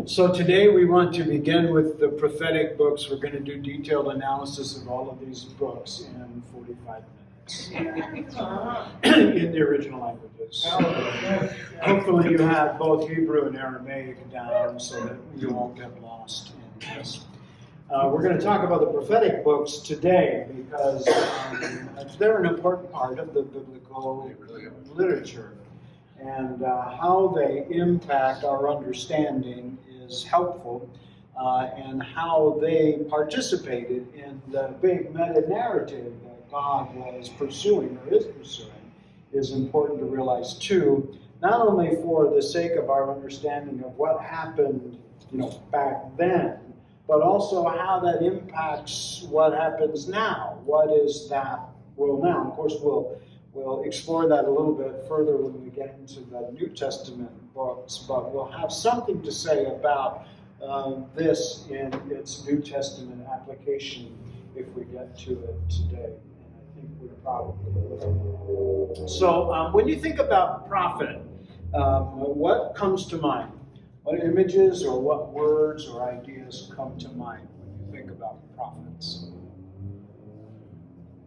So today we want to begin with the prophetic books. We're going to do detailed analysis of all of these books in 45 minutes in the original languages. Hopefully you have both Hebrew and Aramaic down so that you won't get lost in this. We're going to talk about the prophetic books today because they're an important part of the biblical literature. And how they impact our understanding is helpful, and how they participated in the big meta-narrative that God was pursuing or is pursuing is important to realize too, not only for the sake of our understanding of what happened, back then, but also how that impacts what happens now. What is that world now? Of course, we'll explore that a little bit further when we get into the New Testament books, but we'll have something to say about this in its New Testament application if we get to it today. And I think we probably will. So when you think about prophet, what comes to mind? What images or what words or ideas come to mind when you think about prophets?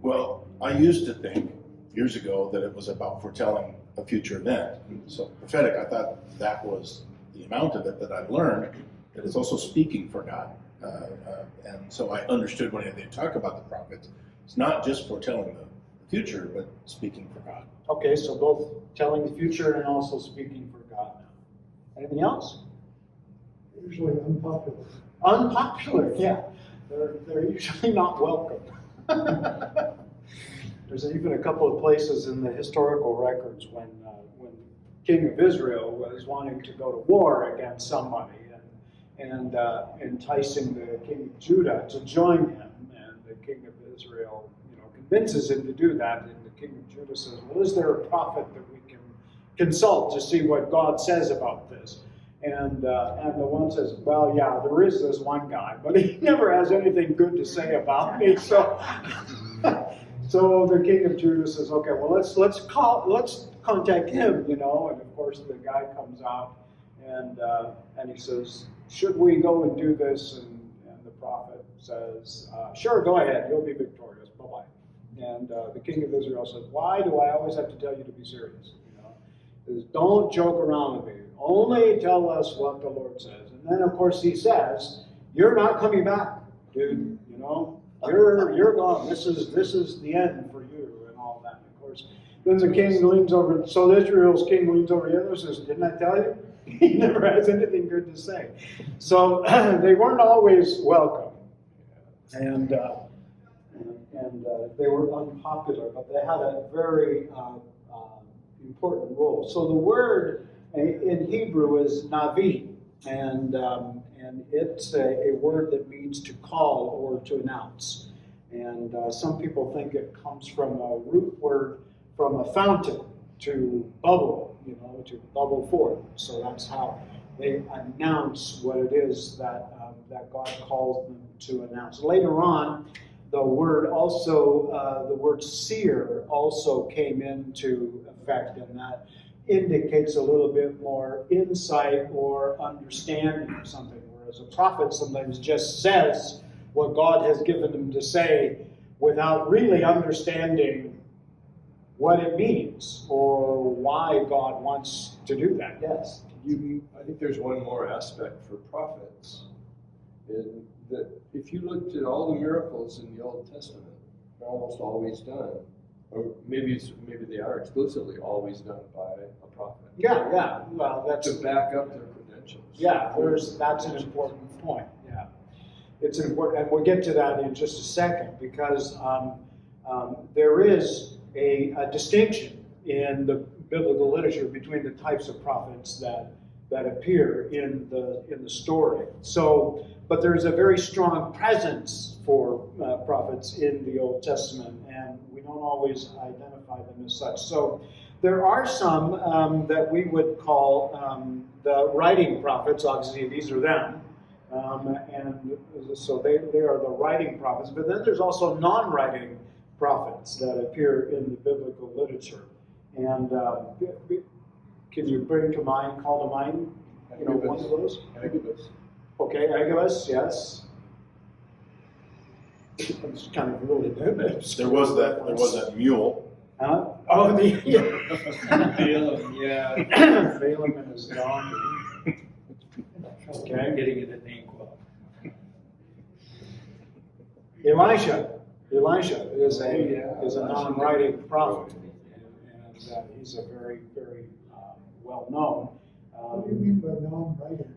Well, I used to think years ago that it was about foretelling a future event. So prophetic, I thought that was the amount of it that I've learned, that it's also speaking for God. And so I understood when they talk about the prophets, it's not just foretelling the future, but speaking for God. Okay, so both telling the future and also speaking for God now. Anything else? Usually unpopular. Unpopular, yeah. They're usually not welcome. There's even a couple of places in the historical records when King of Israel was wanting to go to war against somebody and enticing the King of Judah to join him. And the King of Israel, convinces him to do that. And the King of Judah says, well, is there a prophet that we can consult to see what God says about this? And the one says, well, yeah, there is this one guy, but he never has anything good to say about me. So the King of Judah says, okay, well, let's contact him, And of course, the guy comes out and he says, should we go and do this? And the prophet says, sure, go ahead. You'll be victorious. Bye-bye. And the King of Israel says, why do I always have to tell you to be serious? Says, don't joke around with me. Only tell us what the Lord says. And then, of course, he says, you're not coming back, dude. You're gone. This is the end for you and all that. And of course, then the king leans over. So Israel's king leans over the other and says, didn't I tell you? He never has anything good to say. So they weren't always welcome. And they were unpopular, but they had a very important role. So the word in Hebrew is navi, and it's a word that means to call or to announce. And some people think it comes from a root word from a fountain, to bubble, to bubble forth. So that's how they announce what it is that God calls them to announce. Later on, the word seer also came into effect, and that indicates a little bit more insight or understanding of something, whereas a prophet sometimes just says what God has given them to say without really understanding what it means or why God wants to do that. Yes? I think there's one more aspect for prophets, in that if you looked at all the miracles in the Old Testament, they're almost always done, or maybe they are exclusively always done by a prophet. Yeah. Well, that's to back up their credentials. Yeah, that's an important point. Yeah, it's important, and we'll get to that in just a second because there is a distinction in the biblical literature between the types of prophets that appear in the story. So, but there's a very strong presence for prophets in the Old Testament, and we don't always identify them as such. So there are some that we would call the writing prophets. Obviously, these are them. And so they are the writing prophets. But then there's also non-writing prophets that appear in the biblical literature. And can you call to mind one of those? Agabus. Okay, Agabus, yes. It's kind of really good. There was that mule. Huh? Oh, yeah. Balaam, yeah. Balaam and his donkey. Okay. Getting it at name qual. Elisha is Oh, yeah. a non-writing prophet, and he's a very, very well-known. What do you mean by non-writing?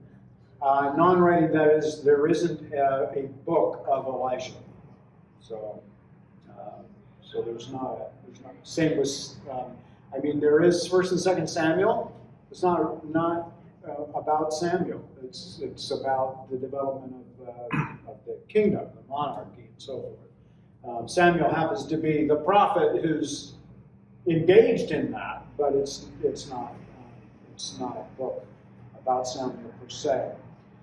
Non-writing, that is, there isn't a book of Elisha. So there's not. Same with, there is 1st and 2nd Samuel. It's not about Samuel. It's about the development of the kingdom, the monarchy, and so forth. Samuel happens to be the prophet who's engaged in that, but it's not a book about Samuel per se.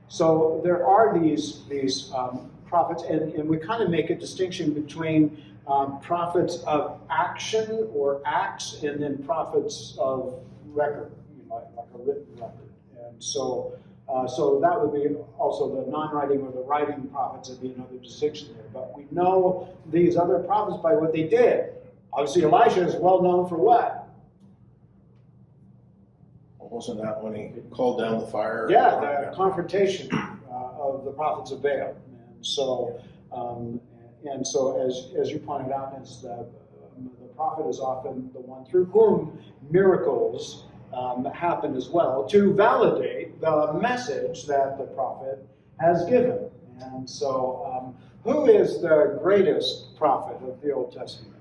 So there are these prophets, and we kind of make a distinction between prophets of action or acts, and then prophets of record, like a written record. And so that would be also the non-writing or the writing prophets would be another distinction there. But we know these other prophets by what they did. Obviously, Elijah is well known for what? Wasn't that when he called down the fire? Yeah, the confrontation of the prophets of Baal. And so, as you pointed out, as the prophet is often the one through whom miracles happen as well, to validate the message that the prophet has given. And so, who is the greatest prophet of the Old Testament?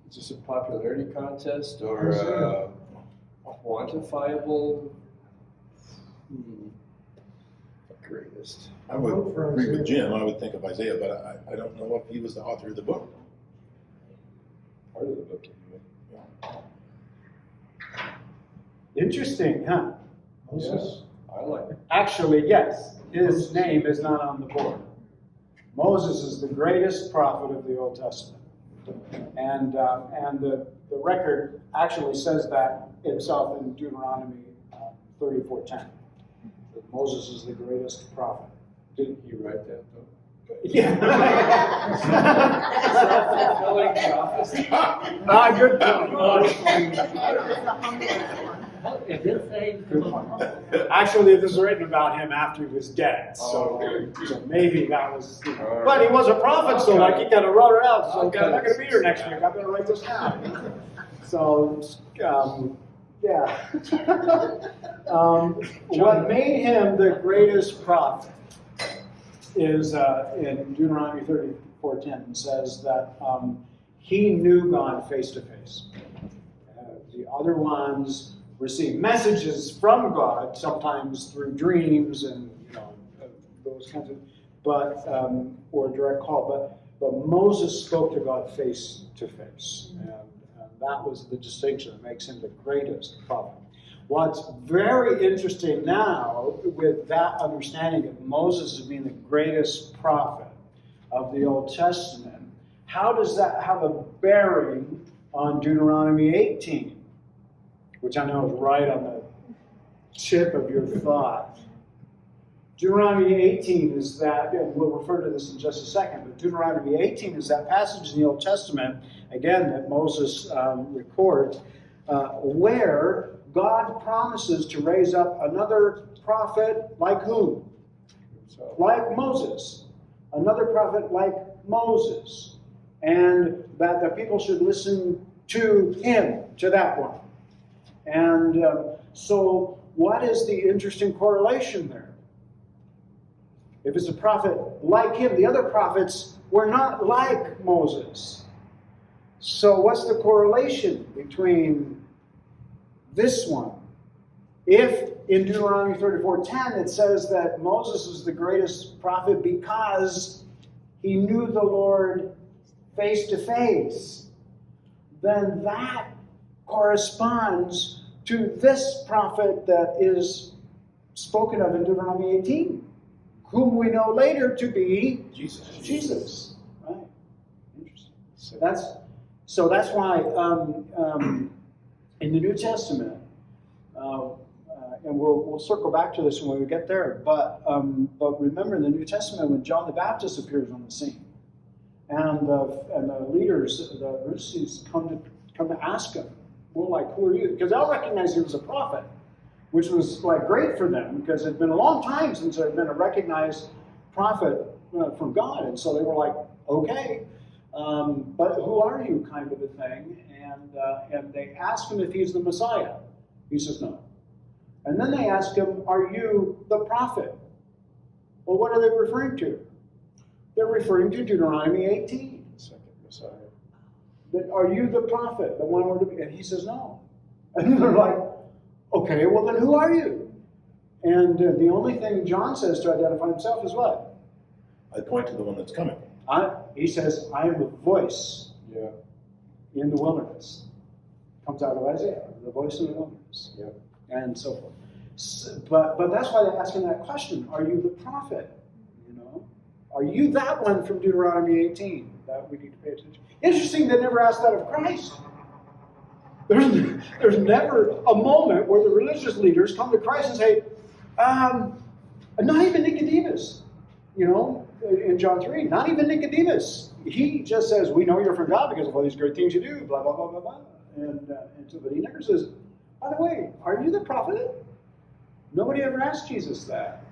Is this a popularity contest or a quantifiable? Greatest. I would agree with Jim. I would think of Isaiah, but I don't know if he was the author of the book. Part of the book, anyway. Interesting, huh? Moses. I like it. Actually, yes. His name is not on the board. Moses is the greatest prophet of the Old Testament. And the record actually says that itself in Deuteronomy 34:10. That Moses is the greatest prophet. Didn't he write that though? Yeah. Self-fulfilling prophecy. Good point. It did say. Actually, this is written about him after he was dead, so maybe that was. But he was a prophet, so like he kind of wrote it out. So I'm not going to be here next week. I'm going to write this down. So, yeah. What made him the greatest prophet is in Deuteronomy 34:10 says that he knew God face to face. The other ones received messages from God, sometimes through dreams and those kinds of, or direct call. But Moses spoke to God face to face, and that was the distinction that makes him the greatest prophet. What's very interesting now, with that understanding of Moses as being the greatest prophet of the Old Testament, how does that have a bearing on Deuteronomy 18? Which I know is right on the tip of your thought. Deuteronomy 18 is that, and we'll refer to this in just a second, but Deuteronomy 18 is that passage in the Old Testament, again, that Moses records, where God promises to raise up another prophet like whom? Like Moses. Another prophet like Moses. And that the people should listen to him, to that one. And so what is the interesting correlation there? If it's a prophet like him, the other prophets were not like Moses. So what's the correlation between this one? If in Deuteronomy 34:10 it says that Moses is the greatest prophet because he knew the Lord face to face, then that corresponds to this prophet that is spoken of in Deuteronomy 18, whom we know later to be Jesus. Right? Interesting. So that's why In the New Testament, and we'll circle back to this when we get there, but remember in the New Testament when John the Baptist appears on the scene, and the leaders, the Pharisees come to ask him, well, like, who are you? Because they'll recognize he was a prophet, which was like great for them because it had been a long time since there had been a recognized prophet from God, and so they were like, okay, but who are you, kind of a thing, and they ask him if he's the Messiah. He says no. And then they ask him, are you the prophet? Well, what are they referring to? They're referring to Deuteronomy 18. Second Messiah. Are you the prophet, the one we're to be? And he says no. And they're like, okay, well then who are you? And the only thing John says to identify himself is what? I point to the one that's coming. He says, I am the voice in the wilderness. Comes out of Isaiah, the voice in the wilderness. Yeah. And so forth. But that's why they're asking that question. Are you the prophet? You know? Are you that one from Deuteronomy 18? That we need to pay attention. Interesting, they never asked that of Christ. There's never a moment where the religious leaders come to Christ and say, not even Nicodemus, you know, in John 3, not even Nicodemus. He just says, we know you're from God because of all these great things you do, blah, blah, blah, blah, blah. But he never says, by the way, are you the prophet? Nobody ever asked Jesus that.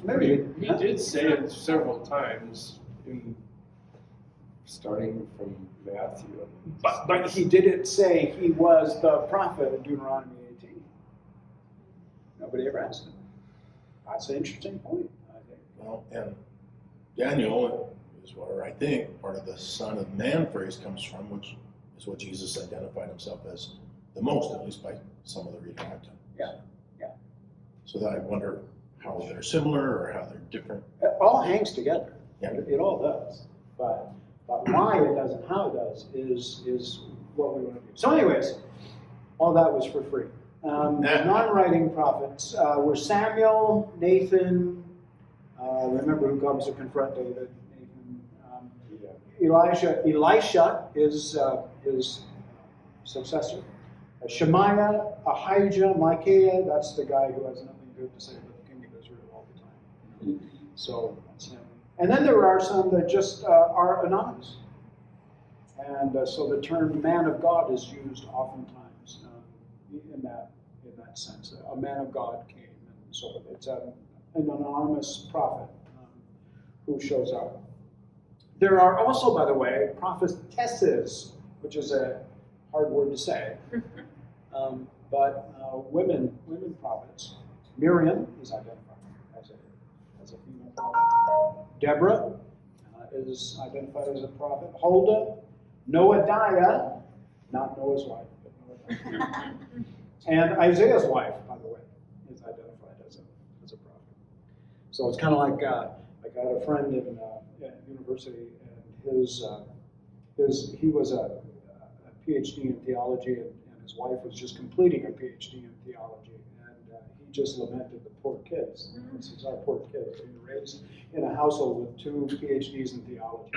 Maybe He did say it several times, starting from Matthew. But he didn't say he was the prophet in Deuteronomy 18. Nobody ever asked him. That's an interesting point, I think. Well, and Daniel is where I think part of the Son of Man phrase comes from, which is what Jesus identified himself as the most, at least by some of the reading I've done. Yeah. So that I wonder how they're similar or how they're different. It all hangs together. Yeah. It all does. But why it does and how it does is what we want to do. So anyways, all that was for free. The non-writing prophets were Samuel, Nathan, remember who comes to confront David, Nathan, Elisha, his successor, Shemaiah, Ahijah, Micaiah, that's the guy who has nothing good to say about the king of Israel all the time. So that's him. And then there are some that just are anonymous. And so the term man of God is used oftentimes in that sense. A man of God came, and so it's an anonymous prophet who shows up. There are also, by the way, prophetesses, which is a hard word to say, but women prophets. Miriam is identified as a female prophet. Deborah is identified as a prophet. Huldah, Noadiah, not Noah's wife, but Noadiah. And Isaiah's wife, by the way, is identified as a prophet. So it's kind of like I had a friend in university, and he was a PhD in theology, and his wife was just completing a PhD in theology, and he just lamented the poor kids. This is our poor kids being raised in a household with 2 PhDs in theology.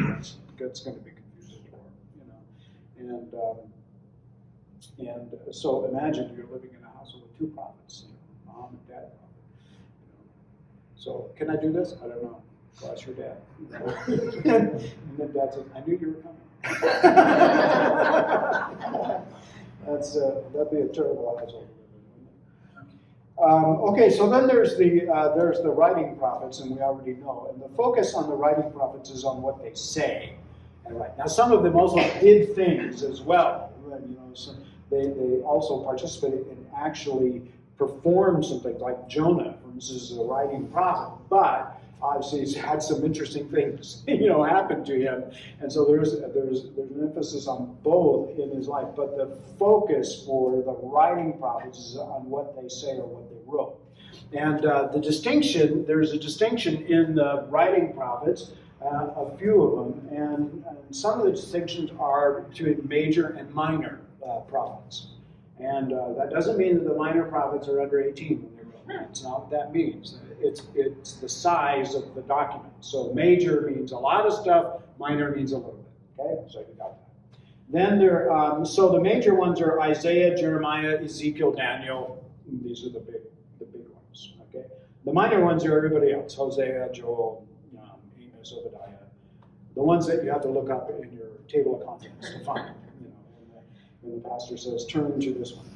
That's going to be confusing for them, you know. And so imagine you're living in a household with 2 prophets, mom and dad prophet. So can I do this? I don't know. Go ask your dad. And then dad says, I knew you were coming. That'd be a terrible household. Okay, so then there's the writing prophets, and we already know. And the focus on the writing prophets is on what they say. And right now, some of them also did things as well. You know, so they also participated in actually perform some things, like Jonah, for instance, is a writing prophet, but obviously he's had some interesting things, happen to him, and so there's an emphasis on both in his life, but the focus for the writing prophets is on what they say or what they wrote. And there's a distinction in the writing prophets, a few of them, and some of the distinctions are between major and minor prophets. And that doesn't mean that the minor prophets are under 18 when they wrote. That's not what that means. It's the size of the document. So major means a lot of stuff, minor means a little bit. Okay, so you got that. Then so the major ones are Isaiah, Jeremiah, Ezekiel, Daniel. These are the big ones. Okay. The minor ones are everybody else: Hosea, Joel, Amos, Obadiah. The ones that you have to look up in your table of contents to find. When the pastor says, "Turn to this one."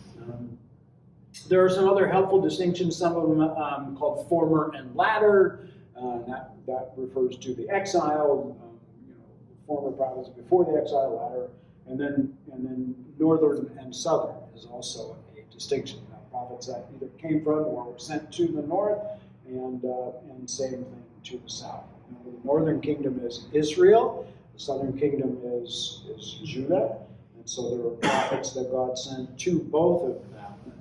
There are some other helpful distinctions. Some of them called former and latter. That refers to the exile. Former prophets before the exile, latter. And then northern and southern is also a distinction. Now, prophets that either came from or were sent to the north, and same thing to the south. Now, the northern kingdom is Israel. The southern kingdom is Judah. And so there are prophets that God sent to both of them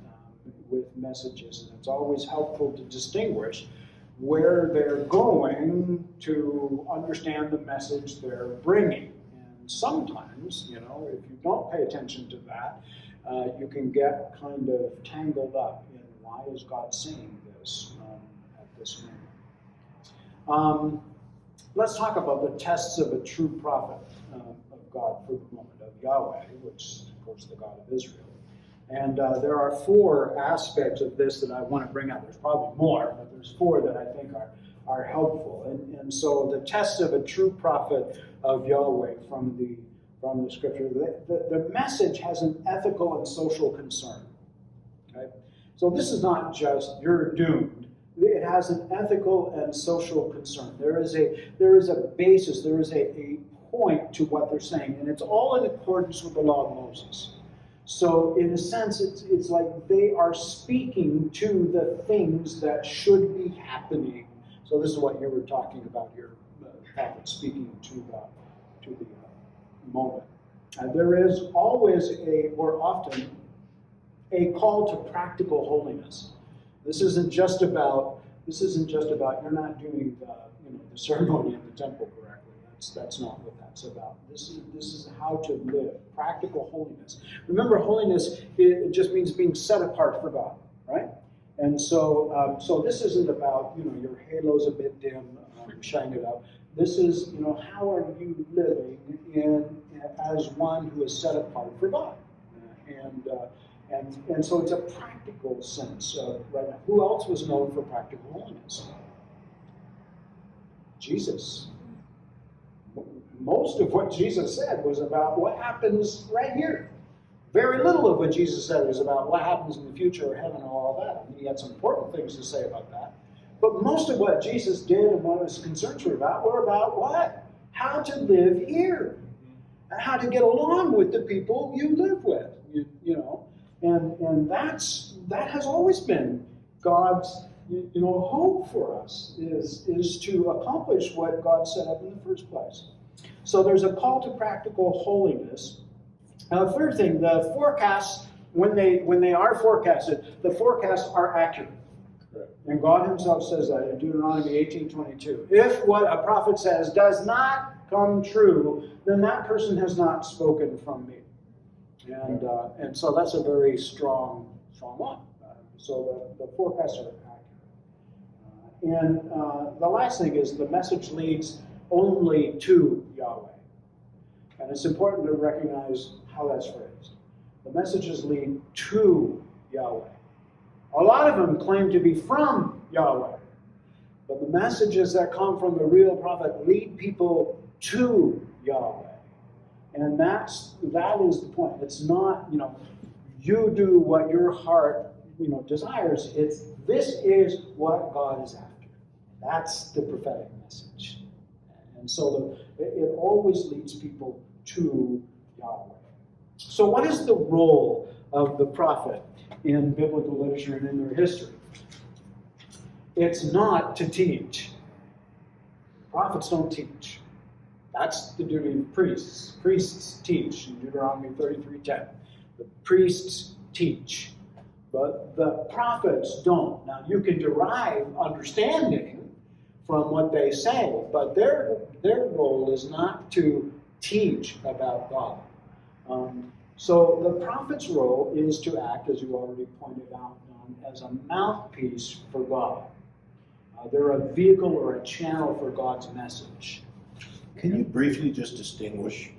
with messages. And it's always helpful to distinguish where they're going to understand the message they're bringing. Sometimes, if you don't pay attention to that, you can get kind of tangled up in why is God saying this at this moment. Let's talk about the tests of a true prophet of God for the moment, of Yahweh, which is, of course, the God of Israel. And there are 4 aspects of this that I want to bring out. There's probably more, but there's 4 that I think are helpful. And so the test of a true prophet of Yahweh from the scripture, the message has an ethical and social concern. Okay? So this is not just you're doomed. It has an ethical and social concern. There is a basis, there is a point to what they're saying, and it's all in accordance with the law of Moses. So in a sense, it's like they are speaking to the things that should be happening. So this is what you were talking about here, the prophet speaking to the moment. There is always or often, a call to practical holiness. This isn't just about you're not doing the ceremony in the temple correctly. That's not what that's about. This is how to live practical holiness. Remember, holiness it just means being set apart for God, right? And so this isn't about your halo's a bit dim, shine it up. This is how are you living as one who is set apart for God, and so it's a practical sense of right now. Who else was known for practical holiness? Jesus. Most of what Jesus said was about what happens right here. Very little of what Jesus said was about what happens in the future or heaven and all that. He had some important things to say about that. But most of what Jesus did and what his concerns were about what? How to live here. And how to get along with the people you live with. And that has always been God's hope for us is to accomplish what God set up in the first place. So there's a call to practical holiness. Third thing, the forecasts, when they are forecasted, the forecasts are accurate. Correct. And God himself says that in Deuteronomy 18:22. If what a prophet says does not come true, then that person has not spoken from me. And so that's a very strong one. So the forecasts are accurate. And the last thing is the message leads only to Yahweh. And it's important to recognize how that's phrased. The messages lead to Yahweh. A lot of them claim to be from Yahweh. But the messages that come from the real prophet lead people to Yahweh. And that is the point. It's not, you do what your heart, desires. This is what God is after. That's the prophetic message. And so it always leads people to Yahweh. So what is the role of the prophet in biblical literature and in their history? It's not to teach. Prophets don't teach. That's the duty of priests. Priests teach in Deuteronomy 33:10. The priests teach, but the prophets don't. Now you can derive understanding from what they say, but their role is not to teach about God. So the prophet's role is to act, as you already pointed out, as a mouthpiece for God. They're a vehicle or a channel for God's message. Can you briefly just distinguish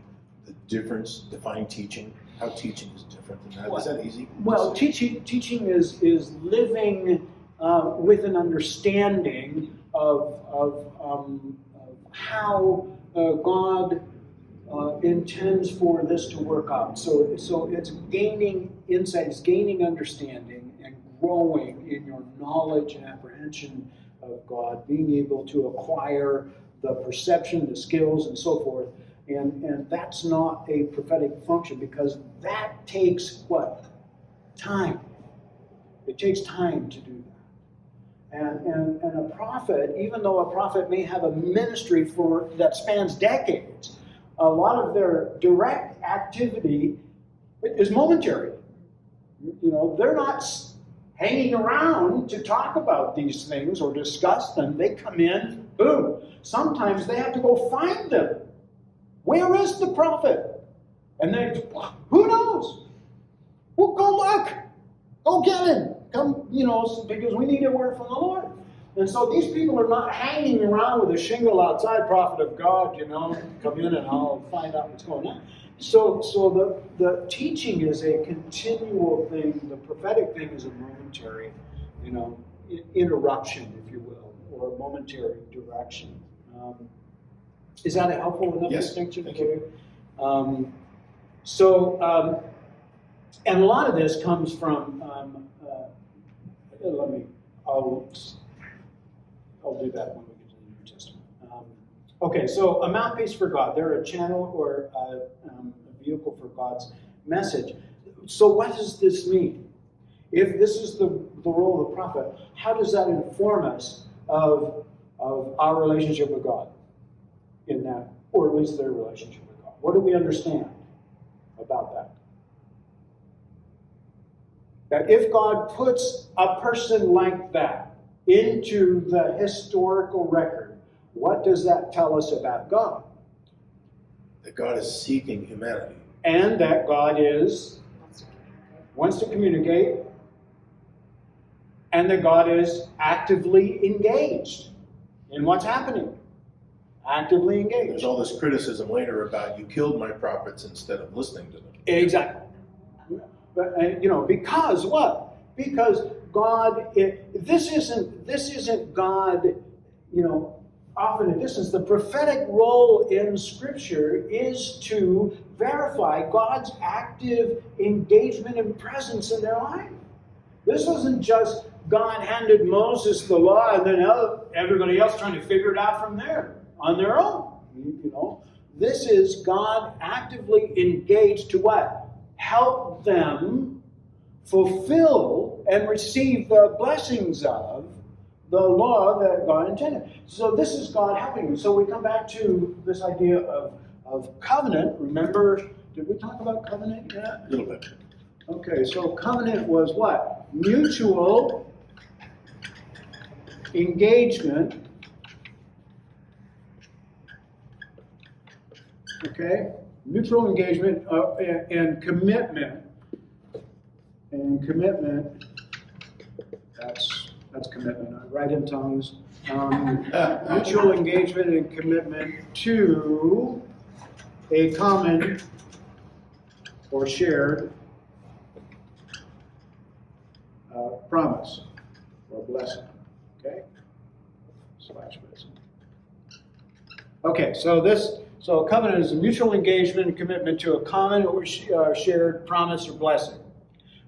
difference, define teaching, how teaching is different than that? Is that easy? Well, teaching is living with an understanding of how God intends for this to work out. So it's gaining insight, it's gaining understanding, and growing in your knowledge and apprehension of God, being able to acquire the perception, the skills, and so forth. And that's not a prophetic function, because that takes what? Time. It takes time to do that. And a prophet, even though a prophet may have a ministry that spans decades, a lot of their direct activity is momentary. They're not hanging around to talk about these things or discuss them. They come in, boom. Sometimes they have to go find them. Where is the prophet? And they, who knows? Well, go look. Go get him. Come, because we need a word from the Lord. And so these people are not hanging around with a shingle outside, prophet of God, come in and I'll find out what's going on. So the teaching is a continual thing. The prophetic thing is a momentary, interruption, if you will, or a momentary direction. Is that a helpful enough distinction for you? And a lot of this comes from, I'll do that when we get to the New Testament. Okay, so a mouthpiece for God. They're a channel or a vehicle for God's message. So what does this mean? If this is the role of the prophet, how does that inform us of our relationship with God in that, or at least their relationship with God? What do we understand about that? That if God puts a person like that into the historical record, what does that tell us about God? That God is seeking humanity. And that God wants to communicate, and that God is actively engaged in what's happening. Actively engaged. There's all this criticism later about you killed my prophets instead of listening to them. Exactly. But, because what? Because God, this isn't God, off in a distance. The prophetic role in Scripture is to verify God's active engagement and presence in their life. This wasn't just God handed Moses the law and then everybody else trying to figure it out from there on their own. This is God actively engaged to what? Help them fulfill and receive the blessings of the law that God intended. So this is God helping them. So we come back to this idea of covenant. Remember, did we talk about covenant yet? A little bit. Okay, so covenant was what? Mutual engagement. Okay? Mutual engagement and commitment. And commitment, that's commitment. I write in tongues. Mutual engagement and commitment to a common or shared promise or blessing. Okay? / blessing. Okay, so a covenant is a mutual engagement and commitment to a common or shared promise or blessing.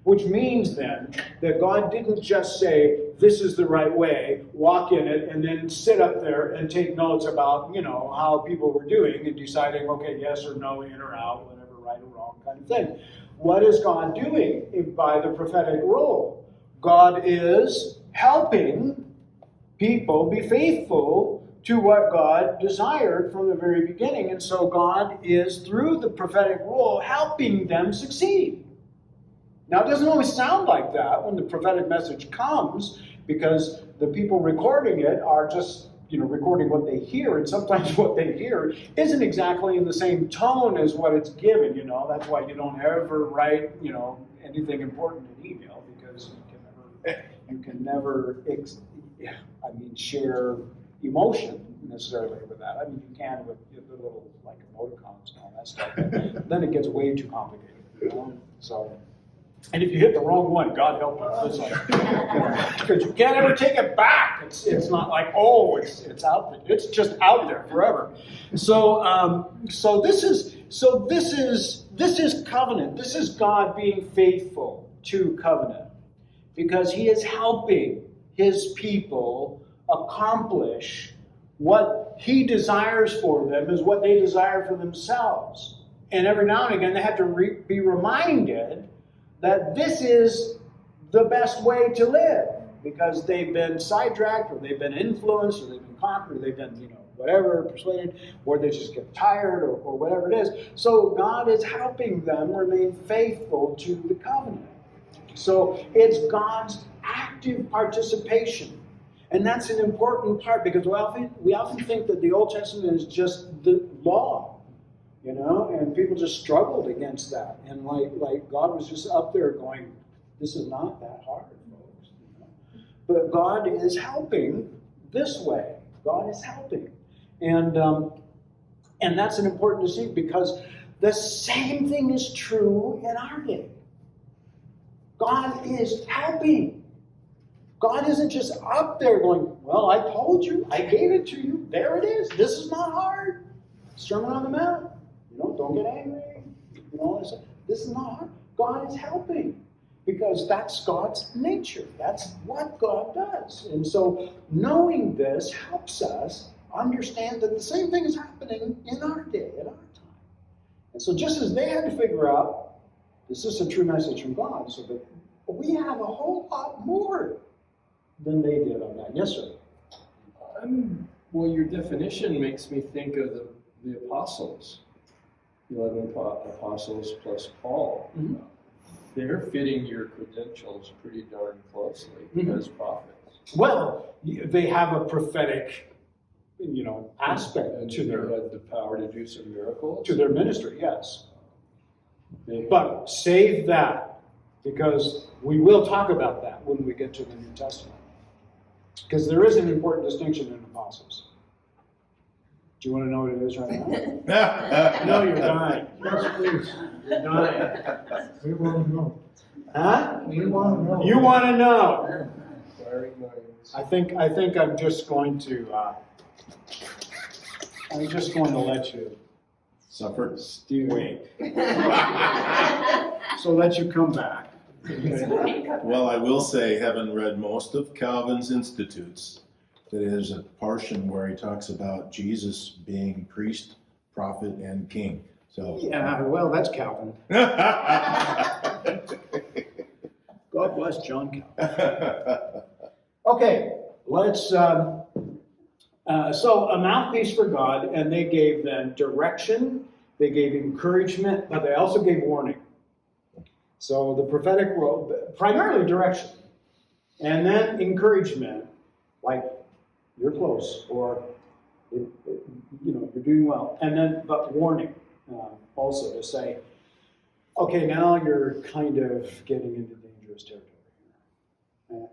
Which means then that God didn't just say, this is the right way, walk in it, and then sit up there and take notes about, how people were doing and deciding, okay, yes or no, in or out, whatever, right or wrong kind of thing. What is God doing by the prophetic role? God is helping people be faithful to what God desired from the very beginning. And so God is, through the prophetic role, helping them succeed. Now, it doesn't always sound like that when the prophetic message comes, because the people recording it are just, recording what they hear, and sometimes what they hear isn't exactly in the same tone as what it's given, That's why you don't ever write, anything important in email, because you can never share emotion necessarily with that. I mean, you can with the little like emoticons and all that stuff. But then it gets way too complicated. You know? So, and if you hit the wrong one, God help you. It's like, because you can't ever take it back. It's not like, oh, it's out there. It's just out there forever. So this is covenant. This is God being faithful to covenant, because He is helping His people accomplish what He desires for them is what they desire for themselves. And every now and again, they have to be reminded that this is the best way to live, because they've been sidetracked, or they've been influenced, or they've been conquered, or they've been, whatever, persuaded, or they just get tired, or whatever it is. So God is helping them remain faithful to the covenant. So it's God's active participation. And that's an important part, because we often think that the Old Testament is just the law. And people just struggled against that. And like God was just up there going, this is not that hard, folks. But God is helping this way. God is helping. And that's an important distinction, because the same thing is true in our day. God is helping. God isn't just up there going, well, I told you, I gave it to you, there it is. This is not hard. Sermon on the Mount. Don't get angry. This is not hard. God is helping, because that's God's nature. That's what God does. And so knowing this helps us understand that the same thing is happening in our day, in our time. And so just as they had to figure out, this is a true message from God, so that we have a whole lot more than they did on that. Yes, sir? Well, your definition makes me think of the apostles. 11 apostles plus Paul. Mm-hmm. They're fitting your credentials pretty darn closely as prophets. Well, they have a prophetic, aspect And to they their had the power to do some miracles. to their ministry. Yes, They- but save that, because we will talk about that when we get to the New Testament, because there is an important distinction in apostles. Do you want to know what it is right now? No, you're dying. Yes, please. You're dying. We want to know. Huh? We want to know. You want to know? Firing minds. I think I'm just going to let you Suffer. wait. So let you come back. Well, I will say, having read most of Calvin's Institutes, that there's a portion where he talks about Jesus being priest, prophet, and king. So Yeah, well, that's Calvin. God bless John Calvin. Okay, let's. So a mouthpiece for God, and they gave them direction, they gave encouragement, but they also gave warning. So the prophetic role, primarily direction, and then encouragement, like you're close, or you're doing well, and then but warning also to say, okay, now you're kind of getting into dangerous territory.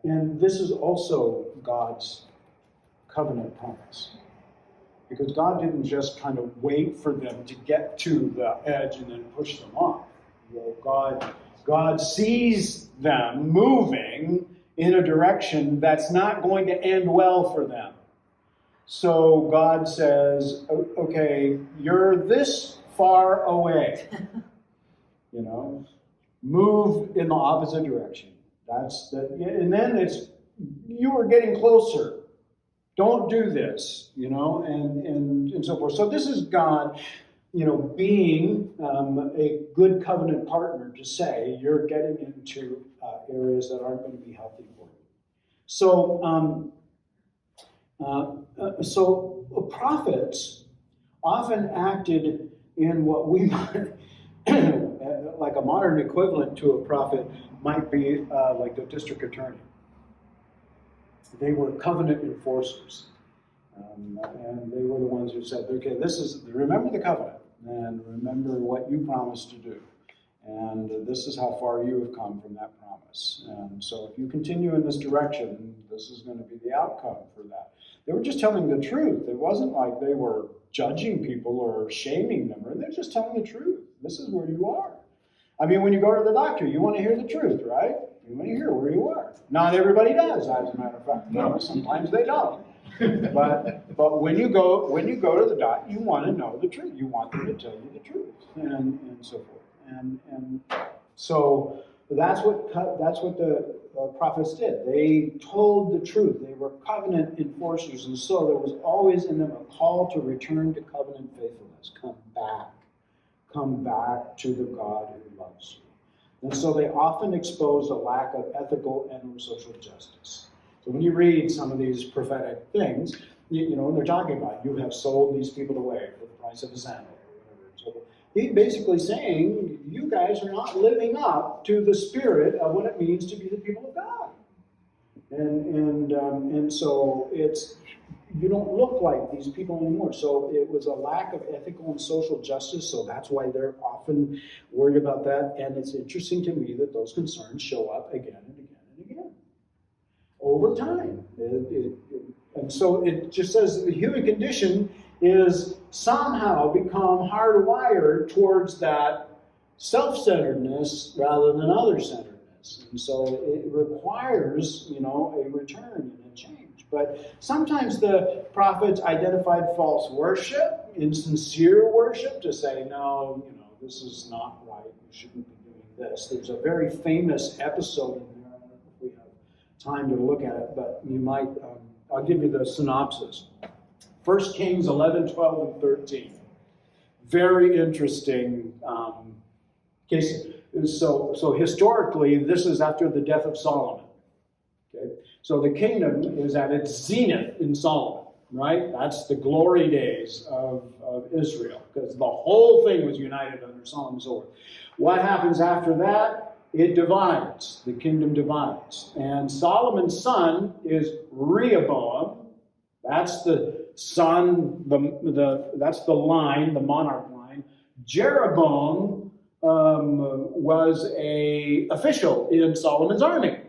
And this is also God's covenant promise. Because God didn't just kind of wait for them to get to the edge and then push them off. God sees them moving in a direction that's not going to end well for them. So God says, okay, you're this far away. Move in the opposite direction. And then you are getting closer. Don't do this, and so forth. So this is God, being a good covenant partner to say you're getting into areas that aren't going to be healthy for you. So prophets often acted in what we might, like a modern equivalent to a prophet might be like the district attorney. They were covenant enforcers. And they were the ones who said, okay, remember the covenant, and remember what you promised to do. And this is how far you have come from that promise. And so if you continue in this direction, this is going to be the outcome for that. They were just telling the truth. It wasn't like they were judging people or shaming them. They're just telling the truth. This is where you are. I mean, when you go to the doctor, you want to hear the truth, right? You want to hear where you are. Not everybody does, as a matter of fact. No, sometimes they don't. But when you go to the doctor, you want to know the truth. You want them to tell you the truth, and so forth. And so that's what the prophets did. They told the truth. They were covenant enforcers, and so there was always in them a call to return to covenant faithfulness. Come back to the God who loves you. And so they often exposed a lack of ethical and social justice. So when you read some of these prophetic things, you know, they're talking about you have sold these people away for the price of a sandal or whatever. So he's basically saying you guys are not living up to the spirit of what it means to be the people of God. And so it's you don't look like these people anymore. So it was a lack of ethical and social justice. So that's why they're often worried about that. And it's interesting to me that those concerns show up again and again and again over time. And so it just says the human condition is somehow become hardwired towards that self-centeredness rather than other-centeredness. And so it requires, you know, a return and a change. But sometimes the prophets identified false worship, insincere worship, to say, no, you know, this is not right. You shouldn't be doing this. There's a very famous episode in there. I don't know if we have time to look at it, but you might, I'll give you the synopsis. 1 Kings 11, 12, and 13. Very interesting case. So historically, this is after the death of Solomon. Okay? So the kingdom is at its zenith in Solomon, right? That's the glory days of Israel, because the whole thing was united under Solomon's order. What happens after that? It divides. The kingdom divides. And Solomon's son is Rehoboam. That's the son, that's the line, the monarch line. Jeroboam was an official in Solomon's army.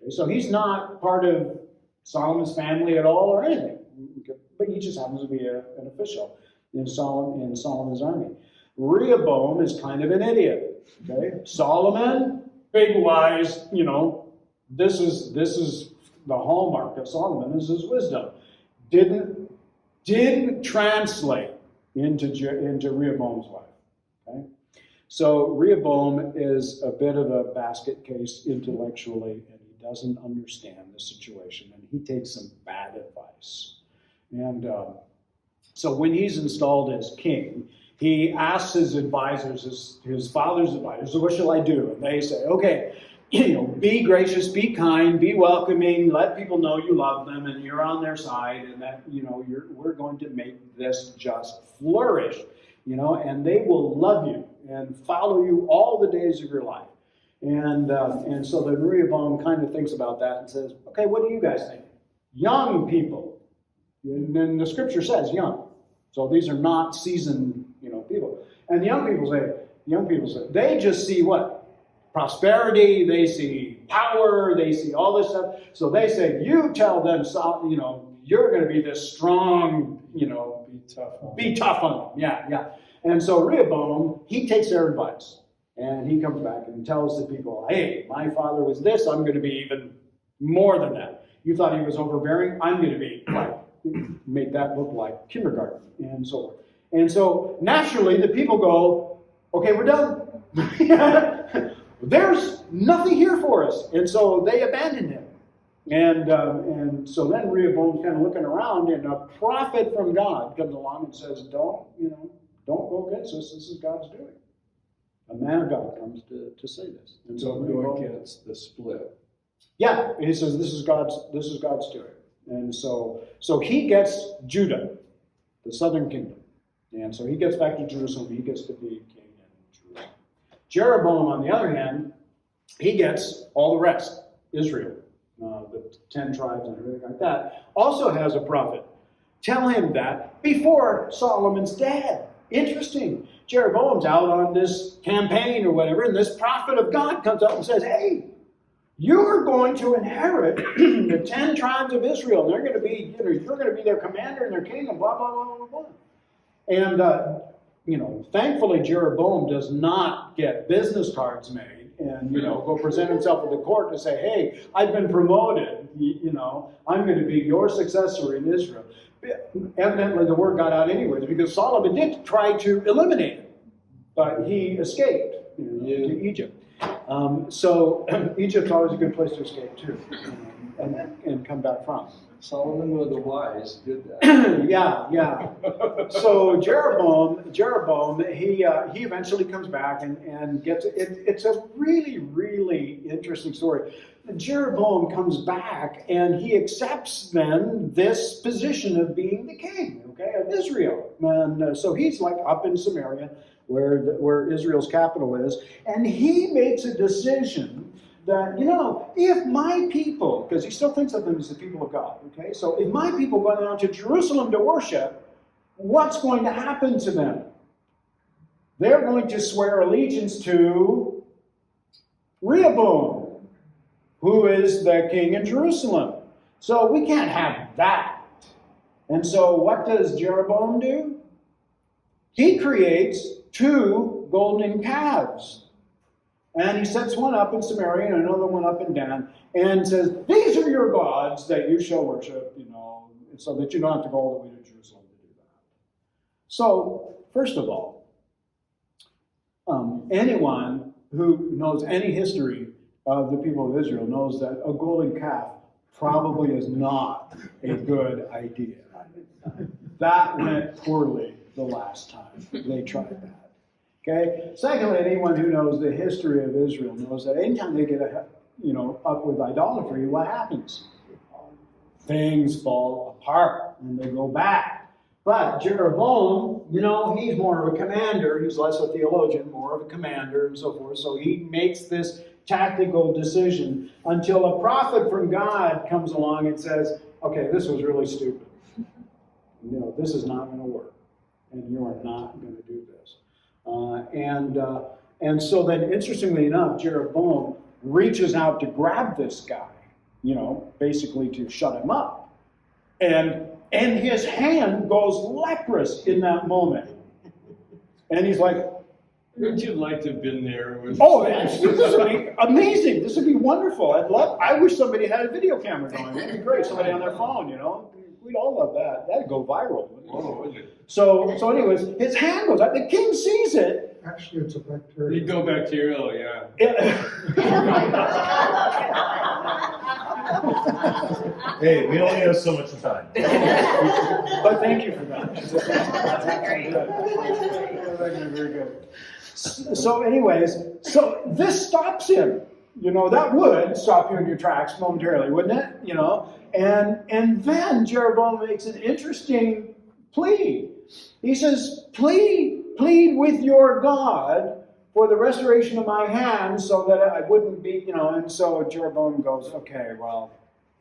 Okay, so he's not part of Solomon's family at all or anything, but he just happens to be an official in Solomon's army. Rehoboam is kind of an idiot. Okay, Solomon, big wise, you know, this is the hallmark of Solomon is his wisdom. Didn't translate into Rehoboam's life. Okay? So Rehoboam is a bit of a basket case intellectually, and he doesn't understand the situation, and he takes some bad advice. And so when he's installed as king, he asks his advisors, his father's advisors, so what shall I do? And they say, okay, you know, be gracious, be kind, be welcoming, let people know you love them and you're on their side, and that, you know, we're going to make this just flourish, you know, and they will love you and follow you all the days of your life. And so then Rehoboam kind of thinks about that and says, okay, what do you guys think? Young people. And then the scripture says young. So these are not seasoned, you know, people. And the young people say, they just see what? Prosperity, they see power, they see all this stuff. So they say, you tell them, you know, you're going to be this strong, you know, be tough on them. Yeah. And so Rehoboam, he takes their advice. And he comes back and tells the people, hey, my father was this, I'm going to be even more than that. You thought he was overbearing, I'm going to be like, make that look like kindergarten, and so on. And so naturally the people go, okay, we're done. There's nothing here for us. And so they abandon him. And so then Rehoboam's kind of looking around, and a prophet from God comes along and says, don't go against us. This is God's doing. A man of God comes to say this. And so Don't go against the split. Yeah, he says this is God's doing. And so he gets Judah, the southern kingdom. And so he gets back to Jerusalem. He gets to be king in Jerusalem. Jeroboam, on the other hand, he gets all the rest, Israel, the 10 tribes and everything like that, also has a prophet. Tell him that before Solomon's dead. Interesting. Jeroboam's out on this campaign or whatever, and this prophet of God comes up and says, hey, you're going to inherit the 10 tribes of Israel. They're going to be, you're going to be their commander and their king, and blah, blah, blah, blah, blah. And, thankfully Jeroboam does not get business cards made and, go present himself at the court to say, hey, I've been promoted, I'm going to be your successor in Israel. Evidently the word got out anyways, because Solomon did try to eliminate him, but he escaped to Egypt. So Egypt's always a good place to escape too, and come back from. Solomon, one of the wise, did that. Yeah. So Jeroboam, he eventually comes back and gets it. It's a really, really interesting story. Jeroboam comes back and he accepts then this position of being the king, of Israel. And so he's like up in Samaria, where Israel's capital is, and he makes a decision that, if my people, because he still thinks of them as the people of God, so if my people go down to Jerusalem to worship, what's going to happen to them? They're going to swear allegiance to Rehoboam, who is the king in Jerusalem. So we can't have that. And so what does Jeroboam do? He creates 2 golden calves. And he sets one up in Samaria and another one up in Dan, and says, these are your gods that you shall worship, so that you don't have to go all the way to Jerusalem to do that. So, first of all, anyone who knows any history of the people of Israel knows that a golden calf probably is not a good idea. That went poorly the last time they tried that. Secondly, anyone who knows the history of Israel knows that anytime they get up with idolatry, what happens? Things fall apart and they go back. But Jeroboam, he's more of a commander. He's less a theologian, more of a commander and so forth. So he makes this tactical decision until a prophet from God comes along and says, okay, this was really stupid. This is not going to work. And you are not going to do this. And so then, interestingly enough, Jeroboam reaches out to grab this guy, basically to shut him up. And his hand goes leprous in that moment. And he's like, Would you like to have been there? this would be amazing. This would be wonderful. I wish somebody had a video camera going. It'd be great. Somebody on their phone, We'd all love that. That'd go viral. Wouldn't it? So anyways, his hand goes up. The king sees it. Actually, it's a bacteria. He'd go bacterial, yeah. Hey, we only have so much time. But thank you for that. Very good. So anyways, this stops him. That would stop you in your tracks momentarily, wouldn't it? And then Jeroboam makes an interesting plea. He says, plead with your God for the restoration of my hand so that I wouldn't be, and so Jeroboam goes, okay, well,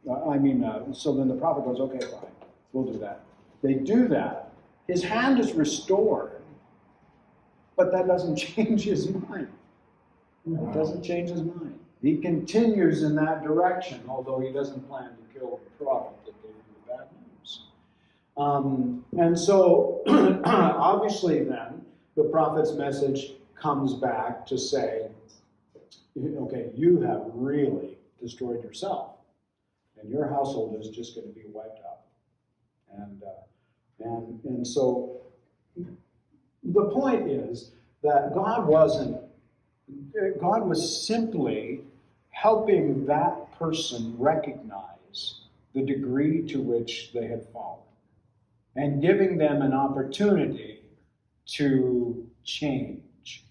so then the prophet goes, okay, fine, we'll do that. They do that. His hand is restored, but that doesn't change his mind. It doesn't change his mind. He continues in that direction, although he doesn't plan to kill the prophet that gave him the bad news. And so, obviously then, the prophet's message comes back to say, okay, you have really destroyed yourself, and your household is just going to be wiped out. And so, the point is that God was simply helping that person recognize the degree to which they had fallen and giving them an opportunity to change.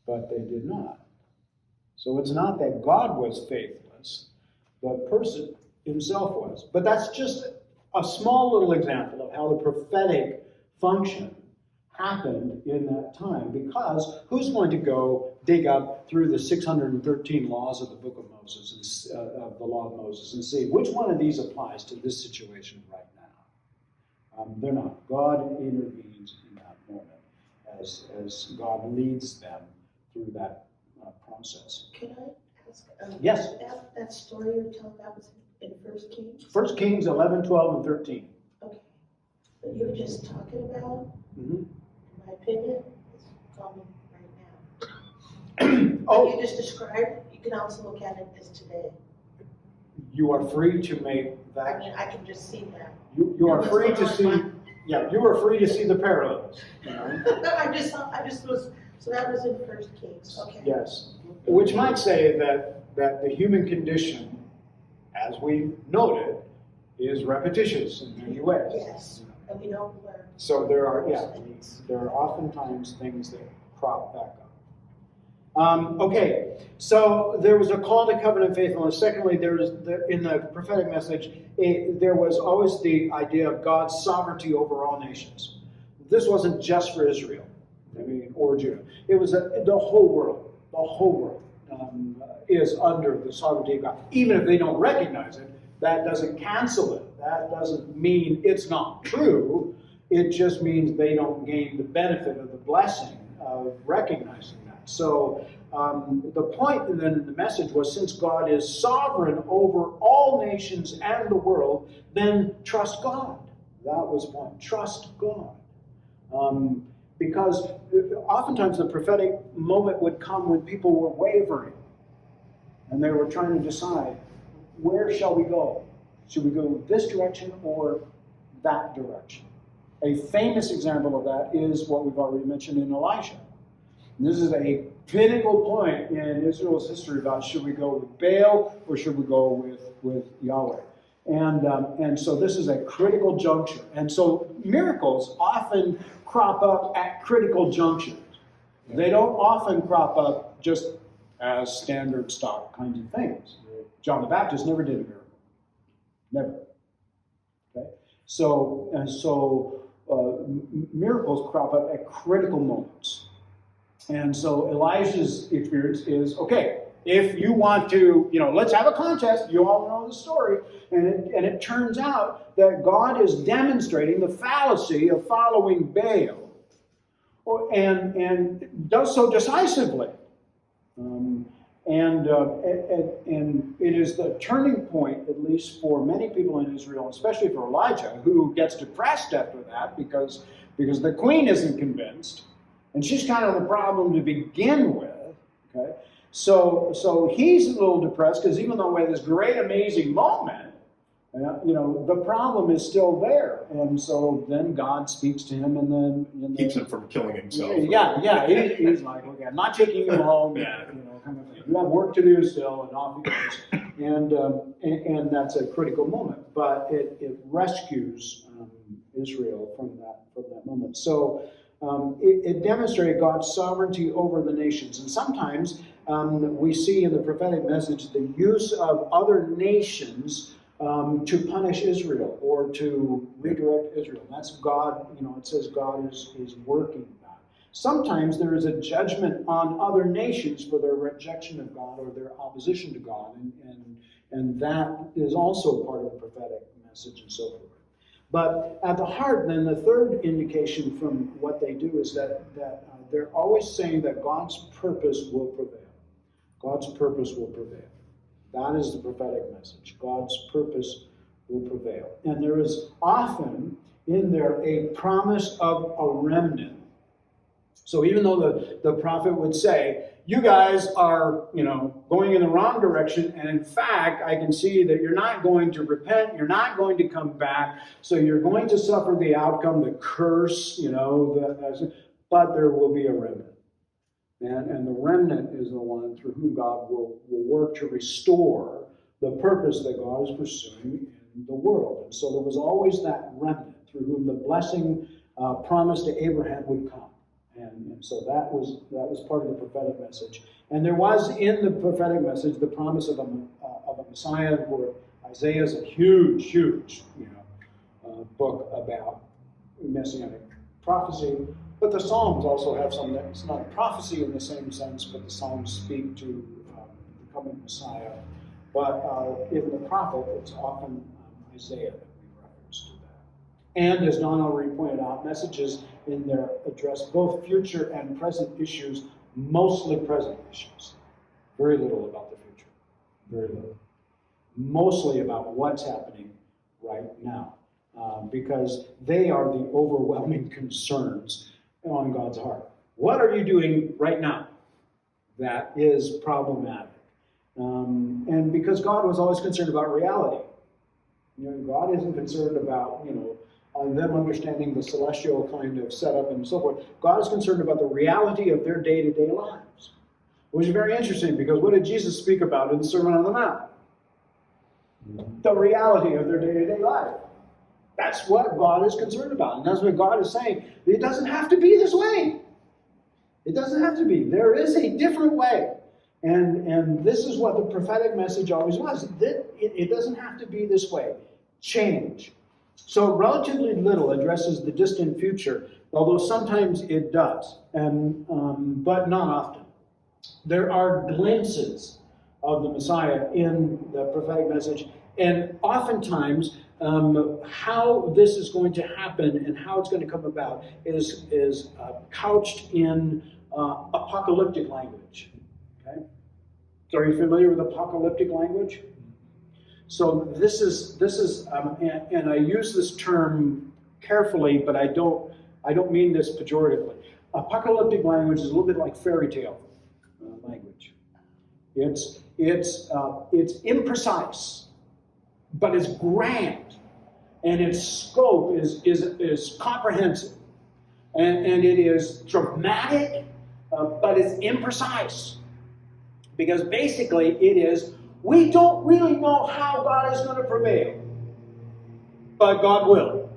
But they did not. So it's not that God was faithless, the person himself was. But that's just a small little example of how the prophetic function happened in that time, because who's going to go dig up through the 613 laws of the book of Moses, of the law of Moses, and see which one of these applies to this situation right now? They're not. God intervenes in that moment. as God leads them through that process. Can I ask? Yes. That story you're telling, that was in First Kings? 1 Kings 11, 12, and 13. Okay. But you were just talking about, Mhm. in my opinion, it's common right now. Oh. What you just described, you can also look at it as today. You are free to make I that. mean, I can just see that. You are free to see. Yeah, you are free to see the parallels. You know? I just was, so that was in First Kings, okay. Yes, which might say that the human condition, as we noted, is repetitious in many ways. Yes, and we don't learn. So there are things. there are oftentimes things that crop back up. Okay, so there was a call to covenant faithfulness. Secondly, in the prophetic message, there was always the idea of God's sovereignty over all nations. This wasn't just for Israel, or Judah. It was the whole world. The whole world is under the sovereignty of God. Even if they don't recognize it, that doesn't cancel it. That doesn't mean it's not true. It just means they don't gain the benefit of the blessing of recognizing that. So the point and then the message was, since God is sovereign over all nations and the world, then trust God. That was the point. Trust God. Because oftentimes the prophetic moment would come when people were wavering and they were trying to decide, where shall we go? Should we go this direction or that direction? A famous example of that is what we've already mentioned in Elijah. And this is a pinnacle point in Israel's history about, should we go with Baal or should we go with Yahweh? And so this is a critical juncture. And so miracles often crop up at critical junctures. They don't often crop up just as standard stock kinds of things. John the Baptist never did a miracle. Never. Okay? So miracles crop up at critical moments. And so Elijah's experience is, okay, if you want to, let's have a contest. You all know the story. And it turns out that God is demonstrating the fallacy of following Baal, and does so decisively. And it is the turning point, at least for many people in Israel, especially for Elijah, who gets depressed after that because the queen isn't convinced, and she's kind of the problem to begin with. Okay, so he's a little depressed because even though we have this great, amazing moment, the problem is still there, and so then God speaks to him, and then Keeps him from killing himself. Yeah, he's like, okay, I'm not taking you home yet, kind of thing. You have work to do still, and off he goes, and that's a critical moment, but it rescues Israel from that moment. So it demonstrated God's sovereignty over the nations, and sometimes we see in the prophetic message the use of other nations to punish Israel or to redirect Israel. That's God, it says God is working that. Sometimes there is a judgment on other nations for their rejection of God or their opposition to God, and that is also part of the prophetic message and so forth. But at the heart, then, the third indication from what they do is that they're always saying that God's purpose will prevail. God's purpose will prevail. That is the prophetic message. God's purpose will prevail. And there is often in there a promise of a remnant. So even though the prophet would say, you guys are, going in the wrong direction, and in fact, I can see that you're not going to repent, you're not going to come back, so you're going to suffer the outcome, the curse, but there will be a remnant. And the remnant is the one through whom God will work to restore the purpose that God is pursuing in the world. And so there was always that remnant through whom the blessing promised to Abraham would come. And so that was part of the prophetic message. And there was in the prophetic message the promise of a Messiah, where Isaiah is a huge book about messianic prophecy. But the Psalms also have some, it's not a prophecy in the same sense, but the Psalms speak to the coming Messiah. But in the prophet, it's often Isaiah that we reference to that. And as Don already pointed out, messages in there address both future and present issues, mostly present issues. Very little about the future. Very little. Mostly about what's happening right now. Because they are the overwhelming concerns on God's heart. What are you doing right now that is problematic? And because God was always concerned about reality. God isn't concerned about, them understanding the celestial kind of setup and so forth. God is concerned about the reality of their day-to-day lives. Which is very interesting, because what did Jesus speak about in the Sermon on the Mount? The reality of their day-to-day life. That's what God is concerned about. And that's what God is saying. It doesn't have to be this way. It doesn't have to be. There is a different way. And this is what the prophetic message always was. It doesn't have to be this way. Change. So relatively little addresses the distant future, although sometimes it does, but not often. There are glimpses of the Messiah in the prophetic message, and oftentimes how this is going to happen and how it's going to come about is couched in apocalyptic language. Okay? So are you familiar with apocalyptic language? So this is and I use this term carefully, but I don't mean this pejoratively. Apocalyptic language is a little bit like fairy tale language. It's imprecise, but it's grand, and its scope is comprehensive, and it is dramatic, but it's imprecise, because basically it is, we don't really know how God is going to prevail, but God will.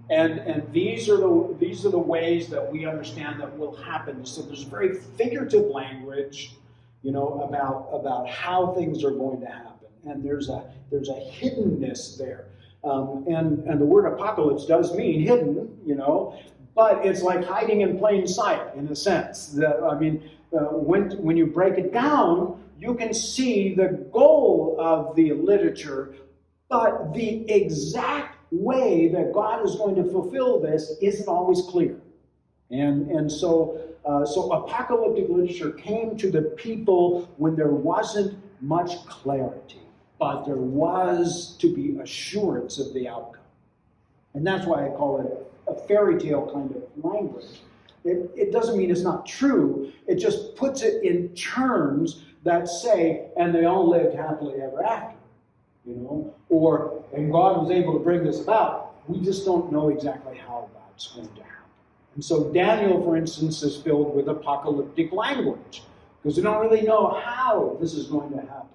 And these are the ways that we understand that will happen. So there's very figurative language, about how things are going to happen, and there's a hiddenness there. And the word apocalypse does mean hidden, but it's like hiding in plain sight in a sense. When you break it down, you can see the goal of the literature, but the exact way that God is going to fulfill this isn't always clear. So apocalyptic literature came to the people when there wasn't much clarity, but there was to be assurance of the outcome. And that's why I call it a fairy tale kind of language. It doesn't mean it's not true, it just puts it in terms that say, and they all lived happily ever after, or, and God was able to bring this about. We just don't know exactly how God's going to happen. And so Daniel, for instance, is filled with apocalyptic language, because we don't really know how this is going to happen.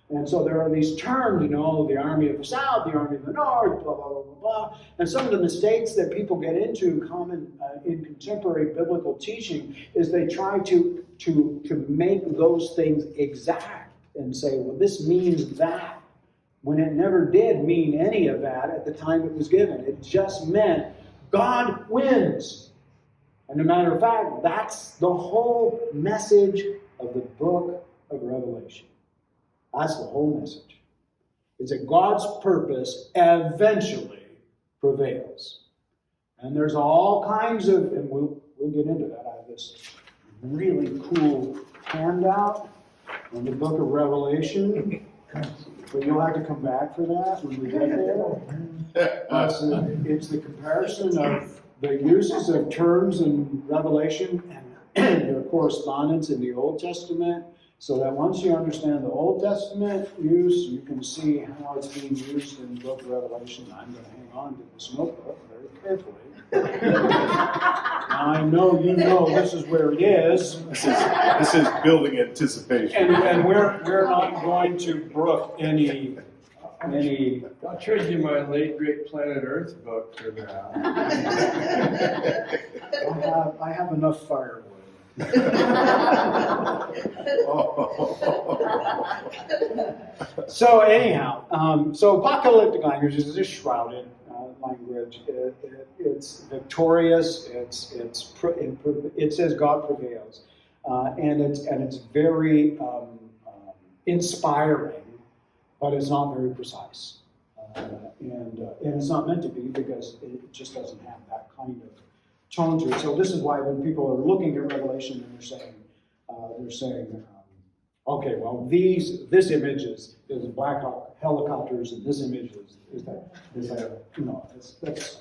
And so there are these terms, the army of the south, the army of the north, blah, blah, blah, blah, blah. And some of the mistakes that people get into common in contemporary biblical teaching is they try to make those things exact and say, well, this means that, when it never did mean any of that at the time it was given. It just meant God wins. And as a matter of fact, that's the whole message of the book of Revelation. That's the whole message. It's that God's purpose eventually prevails. And there's all kinds of, and we'll get into that. I have this really cool handout on the book of Revelation. But you'll have to come back for that when we get there. It's the comparison of the uses of terms in Revelation and their correspondence in the Old Testament, so that once you understand the Old Testament use, you can see how it's being used in the book of Revelation. I'm going to hang on to this notebook very carefully. I know you know this is where it is. This is building anticipation. And we're not going to brook any. I'll trade you my late great Planet Earth book for that. I have enough firewood. So anyhow, so apocalyptic language is a shrouded language. It's victorious. It says God prevails, and it's very inspiring, but it's not very precise, and it's not meant to be, because it just doesn't have that kind of tone to it. So this is why when people are looking at Revelation and they're saying, okay, well, this image is Black Hawk helicopters, and this image is that that's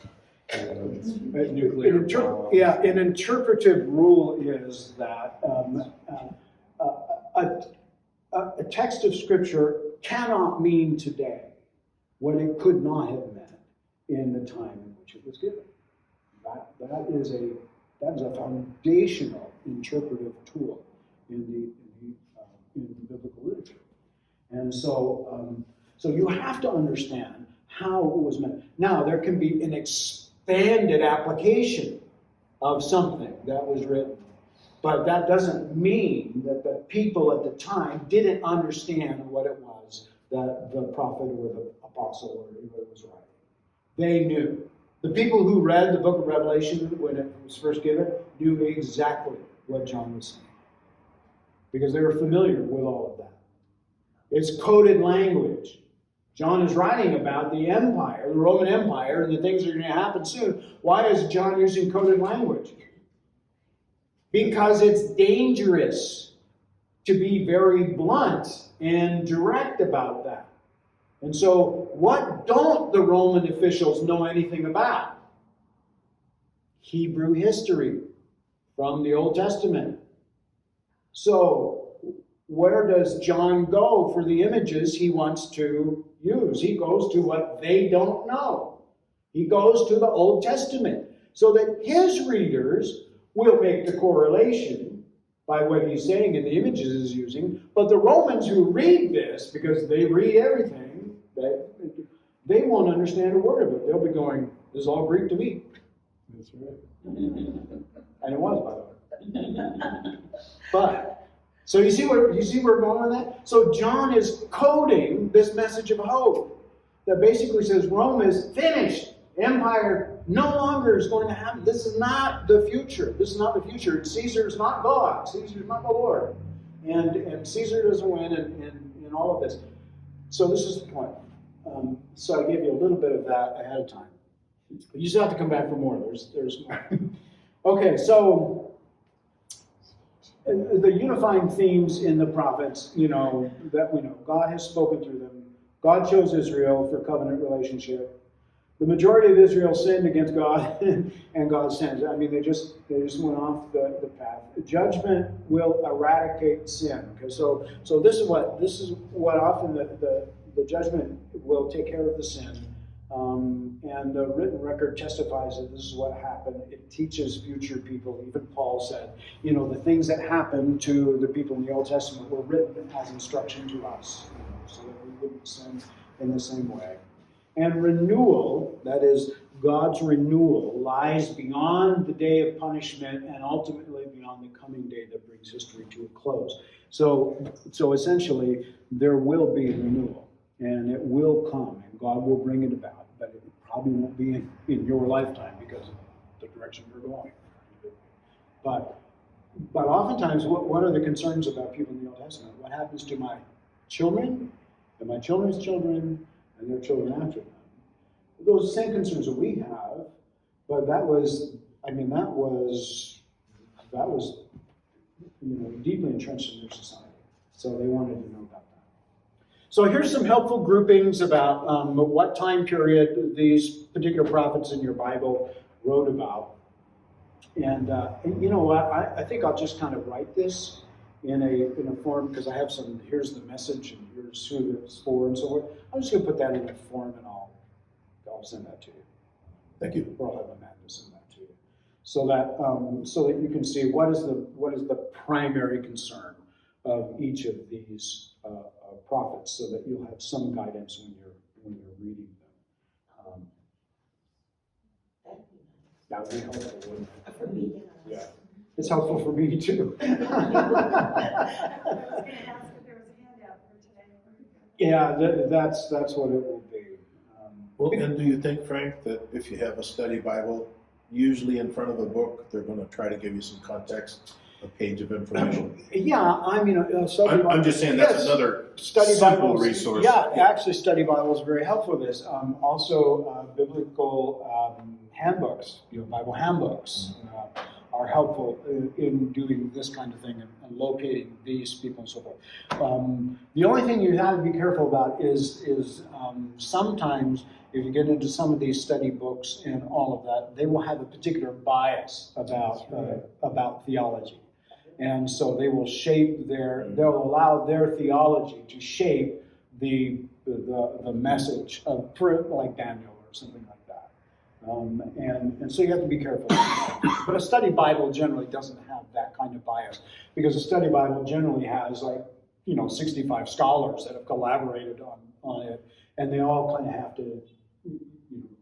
Nuclear bomb. an interpretive rule is that a text of Scripture cannot mean today what it could not have meant in the time in which it was given. That is a foundational interpretive tool in the biblical literature. And so you have to understand how it was meant. Now, there can be an expanded application of something that was written, but that doesn't mean that the people at the time didn't understand what it was that the prophet or the apostle or whoever was writing. They knew. The people who read the book of Revelation when it was first given knew exactly what John was saying, because they were familiar with all of that. It's coded language. John is writing about the empire, the Roman Empire, and the things that are going to happen soon. Why is John using coded language? Because it's dangerous to be very blunt and direct about that. And so, what don't the Roman officials know anything about? Hebrew history from the Old Testament. So, where does John go for the images he wants to use? He goes to what they don't know. He goes to the Old Testament so that his readers will make the correlation by what he's saying and the images he's using. But the Romans who read this, because they read everything, they won't understand a word of it. They'll be going, this is all Greek to me. That's right. And it was, by the way. But, so you see where we're going with that? So John is coding this message of hope that basically says Rome is finished. Empire no longer is going to happen. This is not the future. This is not the future. Caesar's not God. Caesar's not the Lord. And Caesar doesn't win in all of this. So this is the point. So I gave you a little bit of that ahead of time. You just have to come back for more. There's more. Okay, so the unifying themes in the prophets, that we know. God has spoken through them. God chose Israel for covenant relationship. The majority of Israel sinned against God, and God sins. I mean, they just went off the path. Judgment will eradicate sin. Okay, so this is what often the judgment will take care of the sin, and the written record testifies that this is what happened. It teaches future people. Even Paul said, the things that happened to the people in the Old Testament were written as instruction to us, so that we wouldn't sin in the same way. And renewal, that is, God's renewal, lies beyond the day of punishment and ultimately beyond the coming day that brings history to a close. So essentially, there will be renewal, and it will come, and God will bring it about, but it probably won't be in your lifetime because of the direction we're going. But oftentimes, what are the concerns about people in the Old Testament? What happens to my children, and my children's children, and their children after them? Those same concerns that we have, but that was deeply entrenched in their society. So they wanted to know about that. So here's some helpful groupings about what time period these particular prophets in your Bible wrote about. And you know what? I think I'll just kind of write this in a form, because I have some, here's the message and here's who it's for and so forth. I'm just going to put that in a form and I'll send that to you. Thank you. Or I'll have Amanda send that to you. So that you can see what is the primary concern of each of these prophets, so that you'll have some guidance when you're reading them. That would be helpful, wouldn't it? For me, Yeah. It's helpful for me too. I was going to ask if there was a handout for today. Yeah, that's what it will be. Well, and do you think, Frank, that if you have a study Bible, usually in front of a book, they're going to try to give you some context, a page of information? Yeah, I mean, study I'm just saying that's yes, another study simple Bibles, resource. Yeah, actually, study Bible is very helpful for this. Also, biblical handbooks, Bible handbooks are helpful in doing this kind of thing and locating these people and so forth. The only thing you have to be careful about is sometimes if you get into some of these study books and all of that, they will have a particular bias about theology. And so they will they'll allow their theology to shape the message of, like Daniel or something like that. And so you have to be careful. But a study Bible generally doesn't have that kind of bias, because a study Bible generally has 65 scholars that have collaborated on it, and they all kind of have to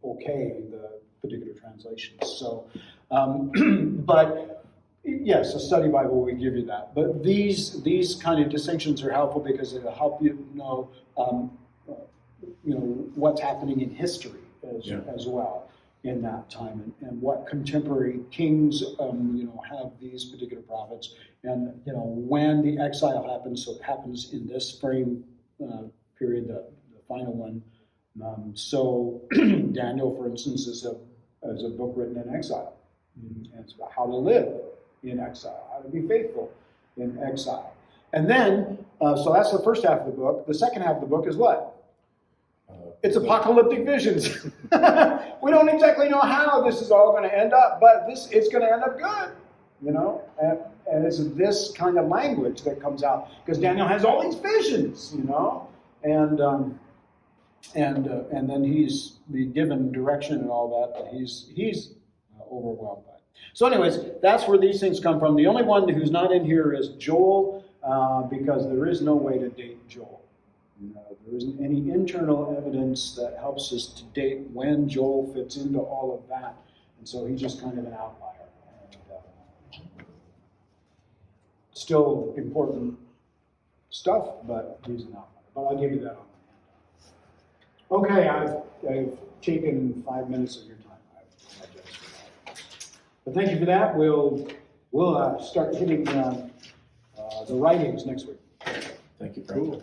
okay the particular translations. So, but yes, a study Bible will give you that. But these kind of distinctions are helpful because it'll help you know what's happening in history as well in that time, and what contemporary kings have these particular prophets, and when the exile happens. So it happens in this frame period, the final one. So Daniel, for instance, is a book written in exile. And it's about how to live in exile, how to be faithful in exile. And then, so that's the first half of the book. The second half of the book is what? It's apocalyptic visions. We don't exactly know how this is all going to end up, but it's going to end up good, And it's this kind of language that comes out because Daniel has all these visions, and then he's given direction and all that, but he's overwhelmed by it. So anyways, that's where these things come from. The only one who's not in here is Joel, because there is no way to date Joel. There isn't any internal evidence that helps us to date when Joel fits into all of that, and so he's just kind of an outlier. And, still important stuff, but he's an outlier. But I'll give you that on the handout. Okay, I've taken 5 minutes of your time. I apologize for that. But thank you for that. We'll start hitting the writings next week. Thank you, Frank. Cool.